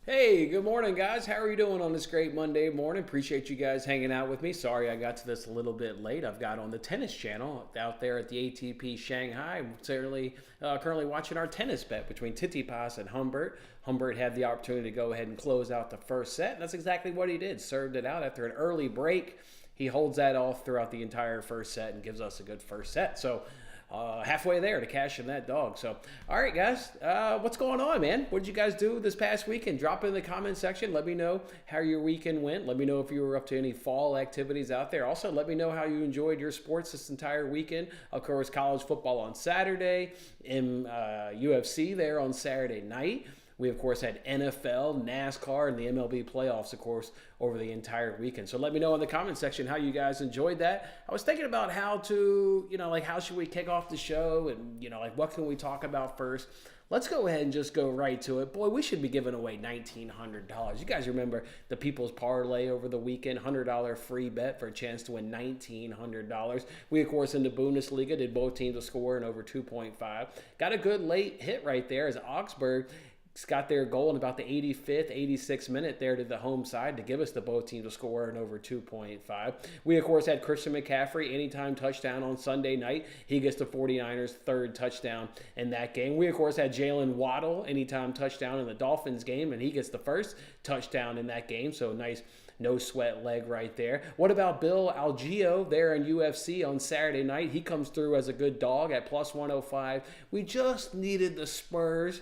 Hey, good morning, guys. How are you doing on this great Monday morning? Appreciate you guys hanging out with me. Sorry I got to this a little bit late. I've got on the tennis channel out there at the ATP Shanghai. I'm currently watching our tennis bet between Tsitsipas and Humbert. Humbert had the opportunity to go ahead and close out the first set, and that's exactly what he did. Served it out after an early break. He holds that off throughout the entire first set and gives us a good first set. So halfway there to cash in that dog. So, all right, guys, what's going on, man? What did you guys do this past weekend? Drop it in the comment section. Let me know how your weekend went. Let me know if you were up to any fall activities out there. Also, let me know how you enjoyed your sports this entire weekend. Of course, college football on Saturday, and UFC there on Saturday night. We, of course, had NFL, NASCAR, and the MLB playoffs, of course, over the entire weekend. So let me know in the comment section how you guys enjoyed that. I was thinking about how to, how should we kick off the show and, what can we talk about first? Let's go ahead and just go right to it. Boy, we should be giving away $1,900. You guys remember the People's Parlay over the weekend, $100 free bet for a chance to win $1,900. We, of course, in the Bundesliga did both teams to score in over 2.5. Got a good late hit right there as Augsburg got their goal in about the 85th, 86th minute there to the home side to give us the both teams to score in over 2.5. We, of course, had Christian McCaffrey anytime touchdown on Sunday night. He gets the 49ers' third touchdown in that game. We, of course, had Jalen Waddle anytime touchdown in the Dolphins game, and he gets the first touchdown in that game. So nice no sweat leg right there. What about Bill Algeo there in UFC on Saturday night? He comes through as a good dog at plus 105. We just needed the Spurs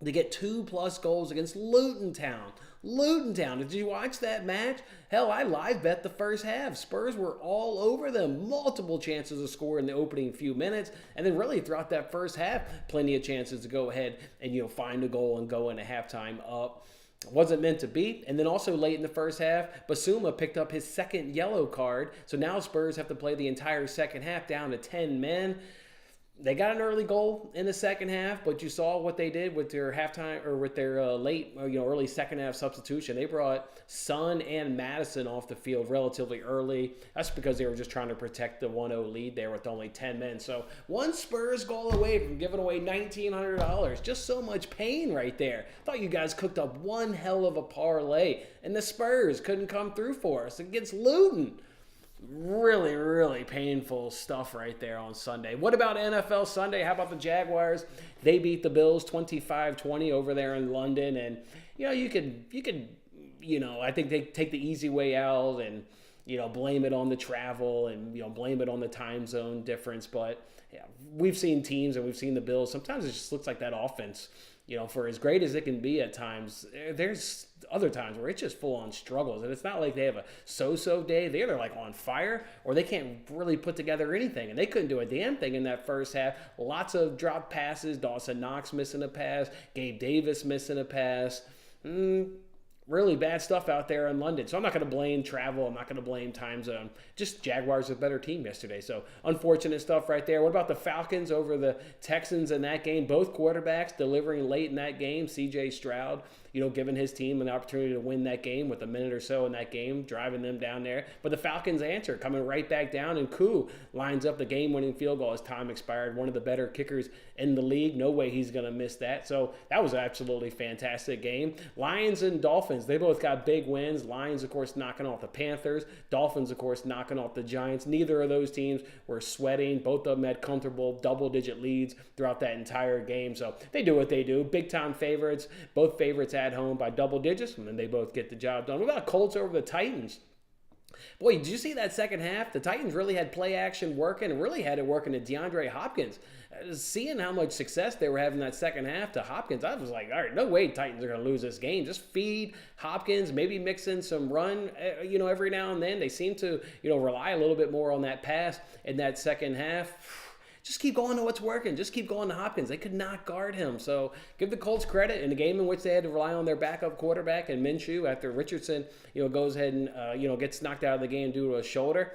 to get 2+ goals against Luton Town. Luton Town. Did you watch that match? Hell, I live bet the first half. Spurs were all over them. Multiple chances to score in the opening few minutes. And then really throughout that first half, plenty of chances to go ahead and, find a goal and go into halftime up. Wasn't meant to beat. And then also late in the first half, Basuma picked up his second yellow card. So now Spurs have to play the entire second half down to 10 men. They got an early goal in the second half, but you saw what they did with their halftime or with their early second half substitution. They brought Son and Madison off the field relatively early. That's because they were just trying to protect the 1-0 lead there with only 10 men. So one Spurs goal away from giving away $1,900. Just so much pain right there. Thought you guys cooked up one hell of a parlay, and the Spurs couldn't come through for us against Luton. Really, really painful stuff right there on Sunday. What about NFL Sunday? How about the Jaguars? They beat the Bills 25-20 over there in London. And, you could, I think they take the easy way out and, blame it on the travel and, blame it on the time zone difference. But, yeah, we've seen teams and we've seen the Bills. Sometimes it just looks like that offense, for as great as it can be at times, there's other times where it's just full on struggles. And it's not like they have a so-so day. They're either like on fire or they can't really put together anything. And they couldn't do a damn thing in that first half. Lots of dropped passes. Dawson Knox missing a pass. Gabe Davis missing a pass. Really bad stuff out there in London. So I'm not going to blame travel. I'm not going to blame time zone. Just Jaguars a better team yesterday. So unfortunate stuff right there. What about the Falcons over the Texans in that game? Both quarterbacks delivering late in that game. C.J. Stroud, giving his team an opportunity to win that game with a minute or so in that game, driving them down there. But the Falcons answer, coming right back down, and Koo lines up the game-winning field goal as time expired. One of the better kickers in the league. No way he's going to miss that. So that was an absolutely fantastic game. Lions and Dolphins, they both got big wins. Lions, of course, knocking off the Panthers. Dolphins, of course, knocking off the Giants. Neither of those teams were sweating. Both of them had comfortable double-digit leads throughout that entire game. So they do what they do. Big-time favorites. Both favorites at home by double digits, and then they both get the job done. What about Colts over the Titans? Boy, did you see that second half? The Titans really had play action working and really had it working to DeAndre Hopkins. Seeing how much success they were having that second half to Hopkins, I was like, all right, no way Titans are going to lose this game. Just feed Hopkins, maybe mix in some run, every now and then. They seem to, rely a little bit more on that pass in that second half. Just keep going to what's working. Just keep going to Hopkins. They could not guard him. So give the Colts credit in a game in which they had to rely on their backup quarterback and Minshew after Richardson, goes ahead and, gets knocked out of the game due to a shoulder.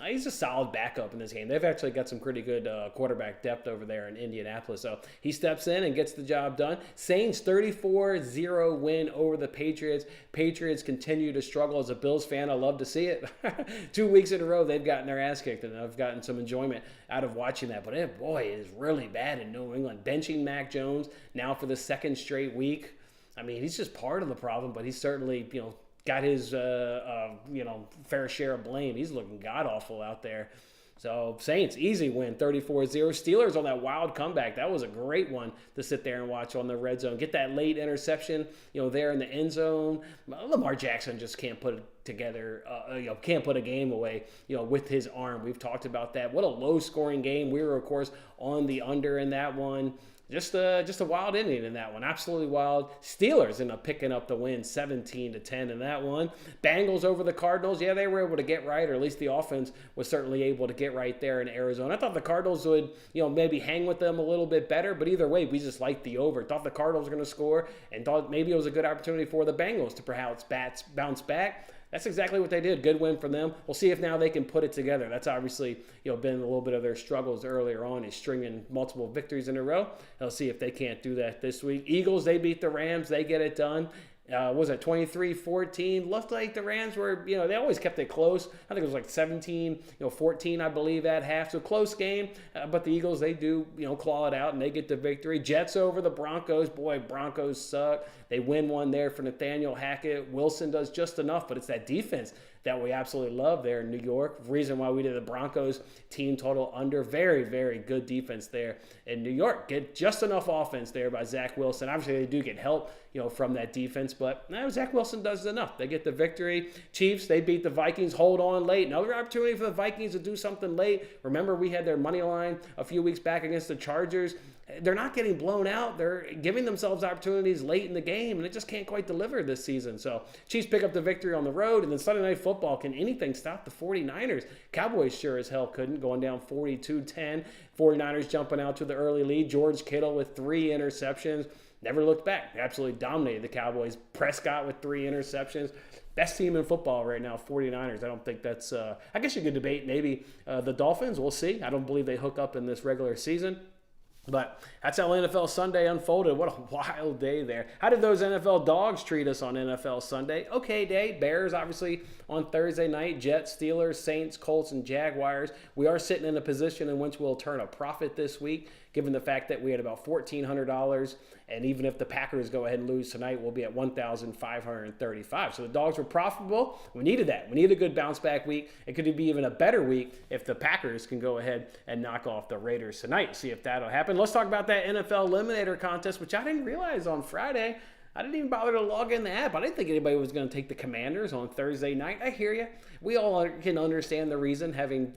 He's a solid backup in this game. They've actually got some pretty good quarterback depth over there in Indianapolis. So he steps in and gets the job done. Saints 34-0 win over the Patriots. Patriots continue to struggle. As a Bills fan, I love to see it. 2 weeks in a row, they've gotten their ass kicked, and I've gotten some enjoyment out of watching that. But boy, it is really bad in New England. Benching Mac Jones now for the second straight week. I mean, he's just part of the problem, but he's certainly, got his, fair share of blame. He's looking god-awful out there. So, Saints, easy win, 34-0. Steelers on that wild comeback. That was a great one to sit there and watch on the red zone. Get that late interception, there in the end zone. Lamar Jackson just can't put it together, can't put a game away, with his arm. We've talked about that. What a low-scoring game. We were, of course, on the under in that one. Just a wild inning in that one. Absolutely wild. Steelers end up picking up the win 17-10 in that one. Bengals over the Cardinals. Yeah, they were able to get right, or at least the offense was certainly able to get right there in Arizona. I thought the Cardinals would, maybe hang with them a little bit better, but either way, we just liked the over. Thought the Cardinals were going to score and thought maybe it was a good opportunity for the Bengals to perhaps bounce back. That's exactly what they did. Good win for them. We'll see if now they can put it together. That's obviously, been a little bit of their struggles earlier on, is stringing multiple victories in a row. They'll see if they can't do that this week. Eagles, they beat the Rams. They get it done. Was it 23-14? Looked like the Rams were, they always kept it close. I think it was like 17-14, I believe, at half. So close game. But the Eagles, they do, claw it out and they get the victory. Jets over the Broncos. Boy, Broncos suck. They win one there for Nathaniel Hackett. Wilson does just enough, but it's that defense that we absolutely love there in New York. Reason why we did the Broncos team total under. Very, very good defense there in New York. Get just enough offense there by Zach Wilson. Obviously, they do get help, from that defense, but Zach Wilson does enough. They get the victory. Chiefs, they beat the Vikings. Hold on late. Another opportunity for the Vikings to do something late. Remember, we had their money line a few weeks back against the Chargers. They're not getting blown out. They're giving themselves opportunities late in the game, and it just can't quite deliver this season. So Chiefs pick up the victory on the road, and then Sunday Night Football, can anything stop the 49ers? Cowboys sure as hell couldn't, going down 42-10. 49ers jumping out to the early lead. George Kittle with 3 interceptions. Never looked back. They absolutely dominated the Cowboys. Prescott with 3 interceptions. Best team in football right now, 49ers. I don't think that's I guess you could debate maybe the Dolphins. We'll see. I don't believe they hook up in this regular season. But that's how NFL Sunday unfolded. What a wild day there. How did those NFL dogs treat us on NFL Sunday? Okay day. Bears, obviously, on Thursday night. Jets, Steelers, Saints, Colts, and Jaguars. We are sitting in a position in which we'll turn a profit this week, given the fact that we had about $1,400. And even if the Packers go ahead and lose tonight, we'll be at $1,535. So the dogs were profitable. We needed that. We needed a good bounce back week. It could be even a better week if the Packers can go ahead and knock off the Raiders tonight. See if that'll happen. Let's talk about that NFL Eliminator contest, which I didn't realize on Friday. I didn't even bother to log in the app. I didn't think anybody was going to take the Commanders on Thursday night. I hear you. We all can understand the reason, having,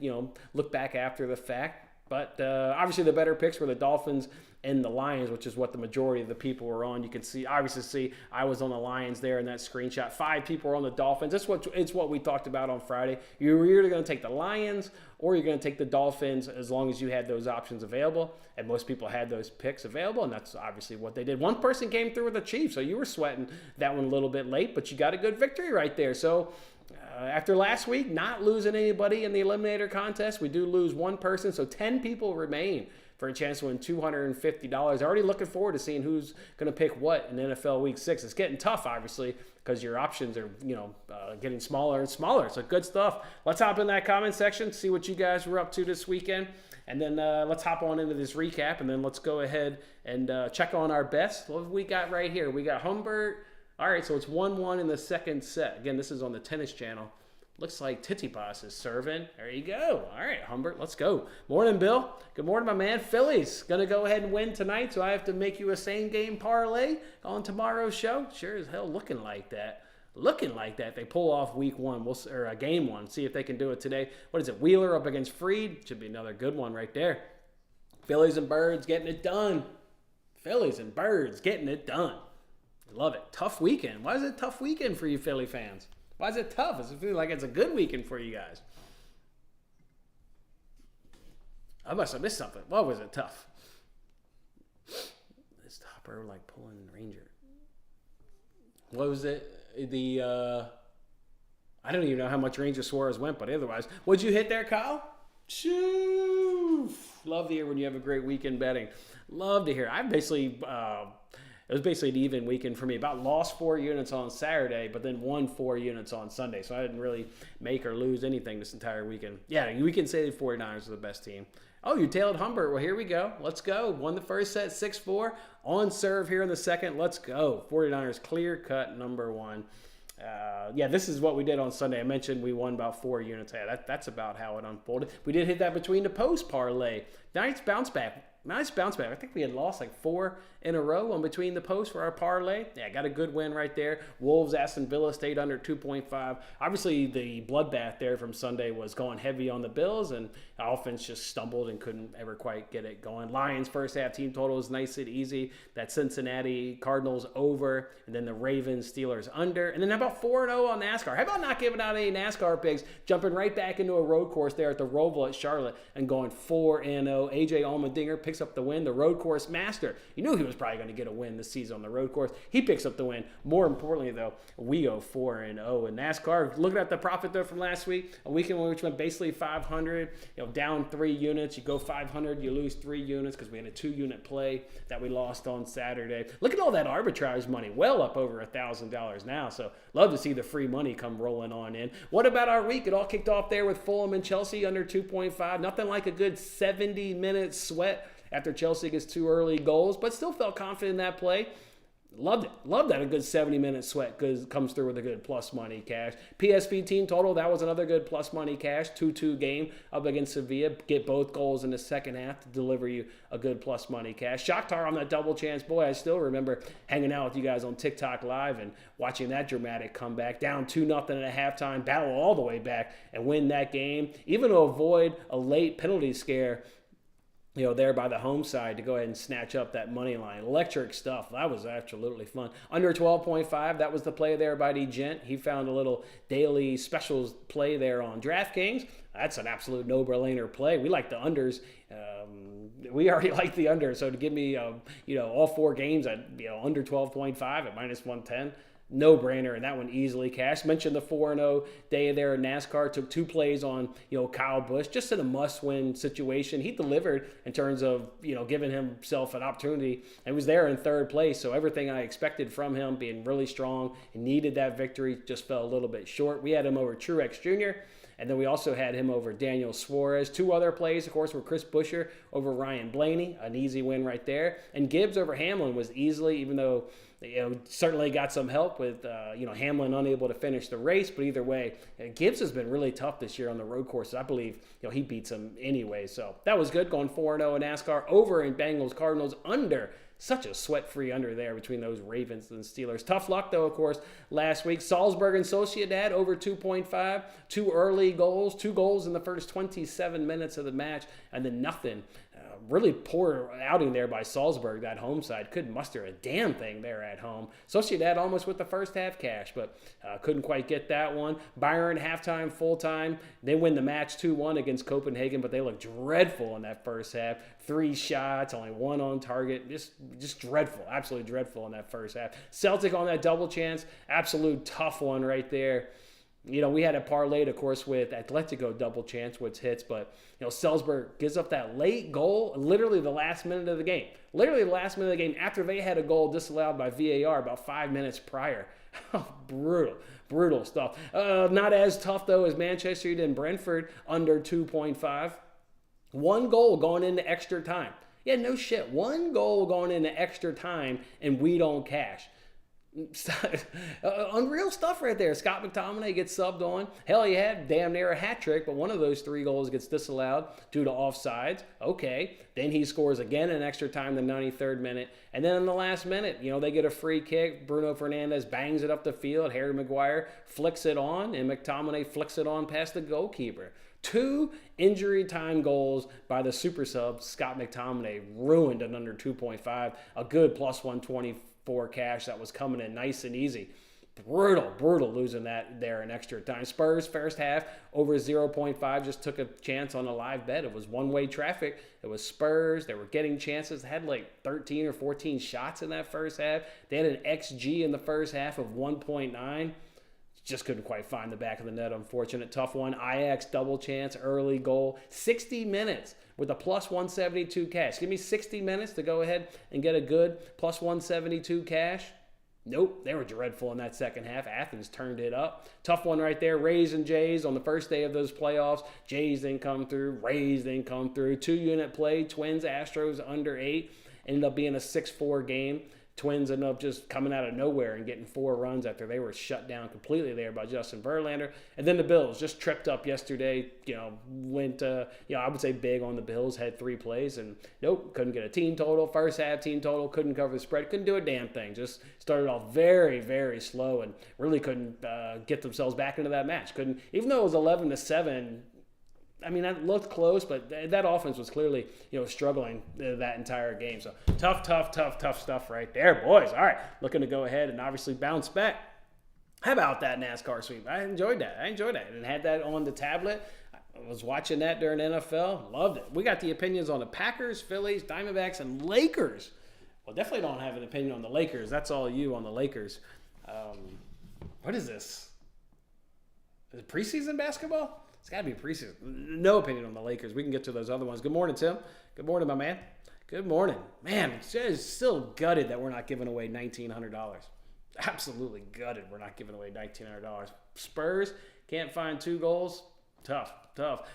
looked back after the fact. But obviously the better picks were the Dolphins and the Lions, which is what the majority of the people were on. You can obviously see I was on the Lions there in that screenshot. 5 people were on the Dolphins. It's what we talked about on Friday. You're either going to take the Lions or you're going to take the Dolphins as long as you had those options available. And most people had those picks available, and that's obviously what they did. One person came through with the Chiefs, so you were sweating that one a little bit late, but you got a good victory right there. So after last week, not losing anybody in the Eliminator contest, we do lose one person, so 10 people remain for a chance to win $250. Already looking forward to seeing who's going to pick what in NFL Week 6. It's getting tough, obviously, because your options are, getting smaller and smaller. So good stuff. Let's hop in that comment section, see what you guys were up to this weekend. And then let's hop on into this recap, and then let's go ahead and check on our bets. What have we got right here? We got Humbert. All right, so it's 1-1 in the second set. Again, this is on the tennis channel. Looks like Titipas is serving. There you go. All right, Humbert, let's go. Morning, Bill. Good morning, my man. Phillies going to go ahead and win tonight, so I have to make you a same-game parlay on tomorrow's show. Sure as hell looking like that. Looking like that. They pull off week 1, or game 1. See if they can do it today. What is it, Wheeler up against Fried? Should be another good one right there. Phillies and Birds getting it done. Phillies and Birds getting it done. Love it. Tough weekend. Why is it a tough weekend for you Philly fans? Why is it tough? Does it feel like it's a good weekend for you guys? I must have missed something. Why was it tough? This topper like pulling Ranger. What was it? I don't even know how much Ranger Suarez went, but otherwise. What'd you hit there, Kyle? Shoo! Love to hear when you have a great weekend betting. Love to hear. I basically... it was basically an even weekend for me. About lost 4 units on Saturday, but then won 4 units on Sunday. So I didn't really make or lose anything this entire weekend. Yeah, we can say the 49ers are the best team. Oh, you tailed Humbert. Well, here we go. Let's go. Won the first set 6-4. On serve here in the second. Let's go. 49ers clear cut number one. Yeah, this is what we did on Sunday. I mentioned we won about 4 units. Yeah, that's about how it unfolded. We did hit that between the post parlay. Nice bounce back. I think we had lost like 4 in a row on between the posts for our parlay. Yeah, got a good win right there. Wolves, Aston Villa stayed under 2.5. Obviously, the bloodbath there from Sunday was going heavy on the Bills, and the offense just stumbled and couldn't ever quite get it going. Lions first half team total was nice and easy. That Cincinnati Cardinals over, and then the Ravens Steelers under. And then how about 4-0 on NASCAR? How about not giving out any NASCAR picks, jumping right back into a road course there at the Roval at Charlotte and going 4-0. AJ Allmendinger picks up the win, the road course master. You knew he was probably going to get a win this season on the road course. He picks up the win. More importantly, though, we go 4-0 in NASCAR. Looking at the profit though from last week, a weekend which went basically 500, down 3 units. You go 500, you lose 3 units because we had a 2-unit play that we lost on Saturday. Look at all that arbitrage money, well up over $1,000 now. So love to see the free money come rolling on in. What about our week? It all kicked off there with Fulham and Chelsea under 2.5. Nothing like a good 70-minute sweat after Chelsea gets 2 early goals, but still felt confident in that play. Loved it. Loved that a good 70-minute sweat comes through with a good plus money cash. PSV team total, that was another good plus money cash. 2-2 game up against Sevilla. Get both goals in the second half to deliver you a good plus money cash. Shakhtar on that double chance. Boy, I still remember hanging out with you guys on TikTok Live and watching that dramatic comeback. Down 2-0 at halftime, battle all the way back and win that game. Even to avoid a late penalty scare, there by the home side to go ahead and snatch up that money line. Electric stuff. That was absolutely fun. Under 12.5, that was the play there by D Gent. He found a little daily specials play there on DraftKings. That's an absolute no-brainer play. We like the unders. We already like the under. So to give me, all 4 games at, under 12.5 at minus 110, no-brainer, and that one easily cashed. Mentioned the 4-0 day there in NASCAR. Took 2 plays on, Kyle Busch, just in a must-win situation. He delivered in terms of, giving himself an opportunity. And was there in 3rd place, so everything I expected from him, being really strong and needed that victory, just fell a little bit short. We had him over Truex Jr., and then we also had him over Daniel Suarez. 2 other plays, of course, were Chris Buescher over Ryan Blaney, an easy win right there. And Gibbs over Hamlin was easily, even though certainly got some help with, Hamlin unable to finish the race. But either way, Gibbs has been really tough this year on the road courses. I believe, he beats him anyway. So that was good, going 4-0 in NASCAR. Over in Bengals Cardinals, under. Such a sweat-free under there between those Ravens and Steelers. Tough luck, though, of course, last week. Salzburg and Sociedad over 2.5. 2 early goals. 2 goals in the first 27 minutes of the match, and then nothing. Really poor outing there by Salzburg, that home side. Couldn't muster a damn thing there at home. Sociedad almost with the first half cash, but couldn't quite get that one. Bayern halftime, full-time. They win the match 2-1 against Copenhagen, but they look dreadful in that first half. 3 shots, only 1 on target. Just dreadful, absolutely dreadful in that first half. Celtic on that double chance, absolute tough one right there. We had a parlayed, of course, with Atletico double chance, which hits, but, Salzburg gives up that late goal, literally the last minute of the game. Literally the last minute of the game after they had a goal disallowed by VAR about 5 minutes prior. Brutal stuff. Not as tough, though, as Manchester United and Brentford, under 2.5. 1 goal going into extra time. Yeah, no shit. 1 goal going into extra time, and we don't cash. Unreal stuff right there. Scott McTominay gets subbed on. Hell, he had damn near a hat trick, but one of those 3 goals gets disallowed due to offsides. Okay. Then he scores again in extra time, the 93rd minute. And then in the last minute, they get a free kick. Bruno Fernandes bangs it up the field. Harry Maguire flicks it on, and McTominay flicks it on past the goalkeeper. 2 injury time goals by the super sub. Scott McTominay ruined an under 2.5. A good plus 124 cash that was coming in nice and easy. Brutal losing that there in extra time. Spurs first half over 0.5, just took a chance on a live bet. It was one-way traffic. It was Spurs. They were getting chances. They had like 13 or 14 shots in that first half. They had an XG in the first half of 1.9. Just couldn't quite find the back of the net, unfortunate. Tough one. Ajax double chance, early goal. 60 minutes with a plus 172 cash. Give me 60 minutes to go ahead and get a good plus 172 cash. Nope, they were dreadful in that second half. Athens turned it up. Tough one right there. Rays and Jays on the first day of those playoffs. Jays didn't come through. Rays didn't come through. 2-unit play. Twins, Astros under 8. Ended up being a 6-4 game. Twins ended up just coming out of nowhere and getting 4 runs after they were shut down completely there by Justin Verlander. And then the Bills just tripped up yesterday, went, I would say big on the Bills, had 3 plays, and nope, couldn't get a team total. First half team total, couldn't cover the spread, couldn't do a damn thing. Just started off very, very slow and really couldn't get themselves back into that match. Couldn't, even though it was 11-7, I mean, that looked close, but that offense was clearly, struggling that entire game. So tough stuff right there, boys. All right, looking to go ahead and obviously bounce back. How about that NASCAR sweep? I enjoyed that. And had that on the tablet. I was watching that during NFL. Loved it. We got the opinions on the Packers, Phillies, Diamondbacks, and Lakers. Well, definitely don't have an opinion on the Lakers. That's all you on the Lakers. What is this? Is it preseason basketball? It's got to be preseason. No opinion on the Lakers. We can get to those other ones. Good morning, Tim. Good morning, my man. Good morning. Man, it's still gutted that we're not giving away $1,900. Absolutely gutted we're not giving away $1,900. Spurs can't find 2 goals. Tough.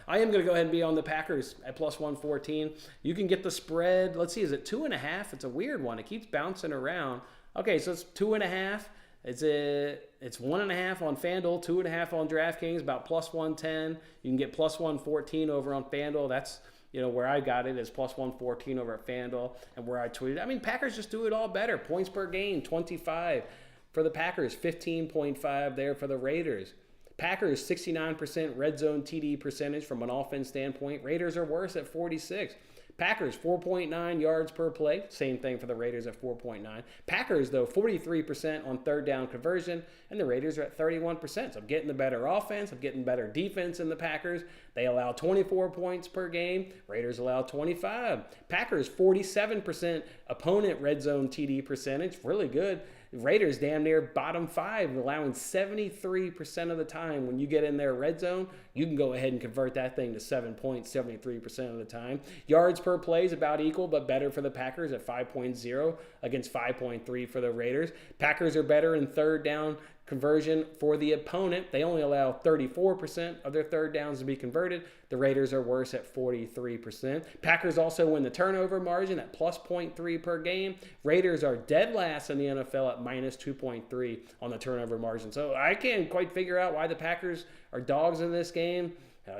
I am going to go ahead and be on the Packers at plus 114. You can get the spread. Let's see, is it 2.5? It's a weird one. It keeps bouncing around. Okay, so it's 2.5. It's 1.5 on FanDuel, 2.5 on DraftKings, about plus 110. You can get plus 114 over on FanDuel. That's where I got it is plus 114 over at FanDuel, and where I tweeted. I mean, Packers just do it all better. Points per game, 25 for the Packers, 15.5 there for the Raiders. Packers 69% red zone TD percentage from an offense standpoint. Raiders are worse at 46. Packers, 4.9 yards per play. Same thing for the Raiders at 4.9. Packers, though, 43% on third down conversion, and the Raiders are at 31%. So I'm getting the better offense. I'm getting better defense in the Packers. They allow 24 points per game. Raiders allow 25. Packers, 47% opponent red zone TD percentage. Really good. Raiders damn near bottom 5, allowing 73% of the time when you get in their red zone, you can go ahead and convert that thing to 7 points 73% of the time. Yards per play is about equal, but better for the Packers at 5.0 against 5.3 for the Raiders. Packers are better in third down conversion for the opponent. They only allow 34% of their third downs to be converted. The Raiders are worse at 43%. Packers also win the turnover margin at plus 0.3 per game. Raiders are dead last in the NFL at minus 2.3 on the turnover margin. So I can't quite figure out why the Packers are dogs in this game.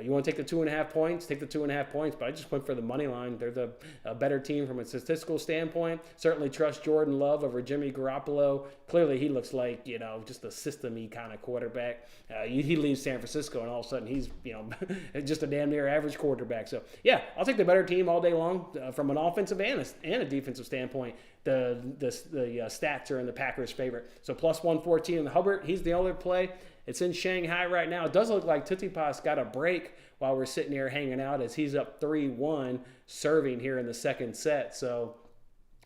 You want to take the 2.5 points? Take the 2.5 points, but I just went for the money line. They're the better team from a statistical standpoint. Certainly trust Jordan Love over Jimmy Garoppolo. Clearly, he looks like, just a system-y kind of quarterback. He leaves San Francisco, and all of a sudden he's, just a damn near average quarterback. So, yeah, I'll take the better team all day long from an offensive and a defensive standpoint. The stats are in the Packers' favor. So, plus 114 in Hubbard. He's the only play. It's in Shanghai right now. It does look like Tsitsipas got a break while we're sitting here hanging out as he's up 3-1 serving here in the second set. So,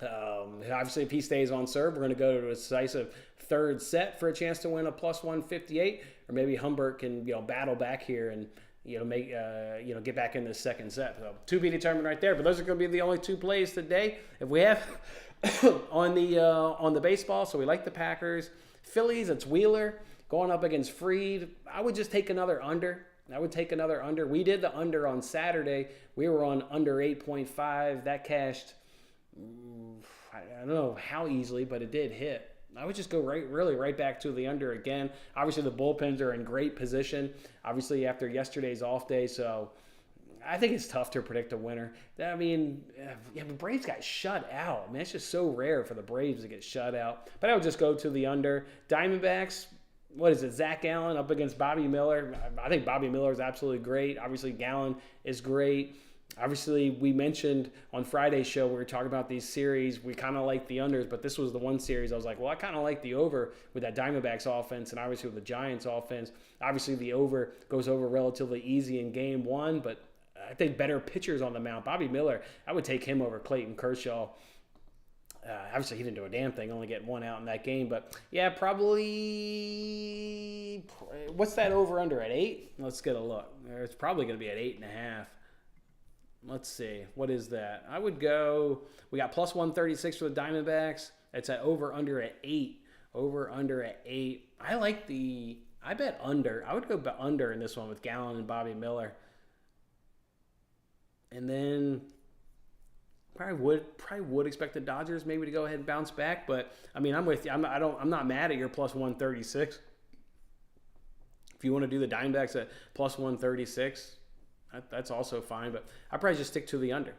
obviously, if he stays on serve, we're going to go to a decisive third set for a chance to win a plus 158. Or maybe Humbert can, battle back here and, get back in the second set. So, to be determined right there. But those are going to be the only 2 plays today. If we have on the baseball, so we like the Packers. Phillies, it's Wheeler. Going up against Freed, I would just take another under. We did the under on Saturday. We were on under 8.5. That cashed, I don't know how easily, but it did hit. I would just go right back to the under again. Obviously, the bullpens are in great position. Obviously, after yesterday's off day, so I think it's tough to predict a winner. I mean, the Braves got shut out. I mean, it's just so rare for the Braves to get shut out. But I would just go to the under. Diamondbacks, what is it, Zach Gallen up against Bobby Miller. I think Bobby Miller is absolutely great. Obviously, Gallen is great. Obviously, we mentioned on Friday's show, we were talking about these series. We kind of like the unders, but this was the one series I was like, well, I kind of like the over with that Diamondbacks offense and obviously with the Giants offense. Obviously, the over goes over relatively easy in game 1, but I think better pitchers on the mound. Bobby Miller, I would take him over Clayton Kershaw. Obviously, he didn't do a damn thing, only getting 1 out in that game. But, yeah, probably – what's that over-under at 8? Let's get a look. It's probably going to be at 8.5. Let's see. What is that? I would go – we got plus 136 for the Diamondbacks. It's at over-under at 8 Over under at 8. I bet under. I would go under in this one with Gallen and Bobby Miller. And then probably would expect the Dodgers maybe to go ahead and bounce back, but I mean, I'm with you. I'm not mad at your plus 136. If you want to do the Diamondbacks at plus 136, that's also fine, but I'd probably just stick to the under.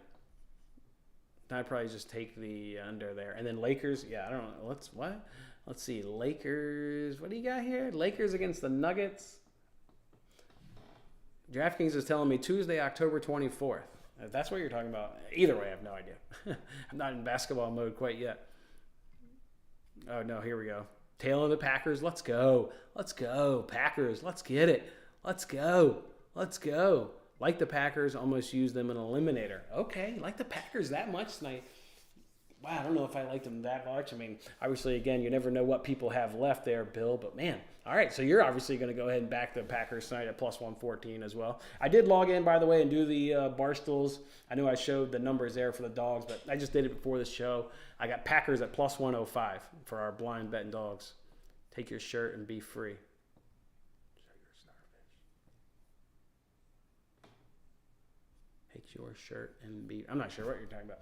I'd probably just take the under there. And then Lakers, I don't know. Let's see. Lakers, what do you got here? Lakers against the Nuggets. DraftKings is telling me Tuesday, October 24th. If that's what you're talking about. Either way, I have no idea. I'm not in basketball mode quite yet. Oh, no, here we go. Tail of the Packers. Let's go. Let's go. Packers, let's get it. Let's go. Let's go. Like the Packers, almost used them in an eliminator. Okay, like the Packers that much tonight. Wow, I don't know if I like them that much. I mean, obviously, again, you never know what people have left there, Bill. But, man, all right, so you're obviously going to go ahead and back the Packers tonight at plus 114 as well. I did log in, by the way, and do the Barstools. I know I showed the numbers there for the dogs, but I just did it before the show. I got Packers at plus 105 for our blind betting dogs. Take your shirt and be free. Take your shirt and be... I'm not sure what you're talking about.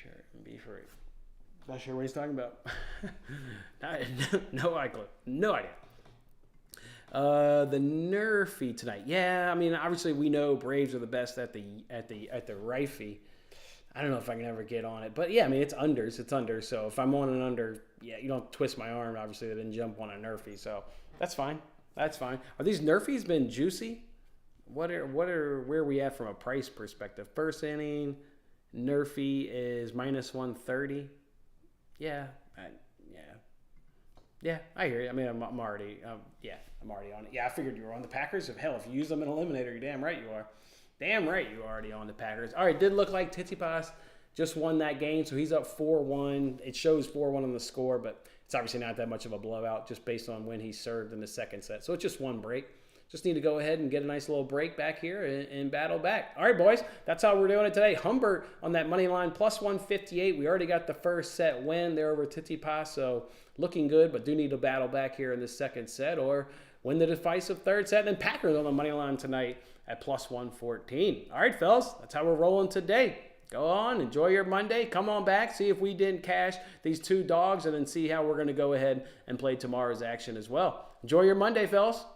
Shirt and be free. Not sure what he's talking about. No idea. No idea. The Nerfy tonight. Yeah, I mean, obviously we know Braves are the best at the Rifey. I don't know if I can ever get on it, but yeah, I mean it's unders. It's under. So if I'm on an under, you don't twist my arm. Obviously, I didn't jump on a Nerfy, so that's fine. That's fine. Are these Nerfies been juicy? Where are we at from a price perspective? First inning. Nerfy is minus 130. Yeah, I hear you. I mean, I'm already on it. Yeah, I figured you were on the Packers. If you use them in Eliminator, you're damn right you are. Damn right you are already on the Packers. All right, did look like Tsitsipas just won that game, so he's up 4-1. It shows 4-1 on the score, but it's obviously not that much of a blowout just based on when he served in the second set. So it's just one break. Just need to go ahead and get a nice little break back here and battle back. All right, boys, that's how we're doing it today. Humbert on that money line, plus 158. We already got the first set win there over Tsitsipas, so looking good, but do need to battle back here in the second set or win the decisive third set. And then Packers on the money line tonight at plus 114. All right, fellas, that's how we're rolling today. Go on, enjoy your Monday. Come on back, see if we didn't cash these two dogs, and then see how we're going to go ahead and play tomorrow's action as well. Enjoy your Monday, fellas.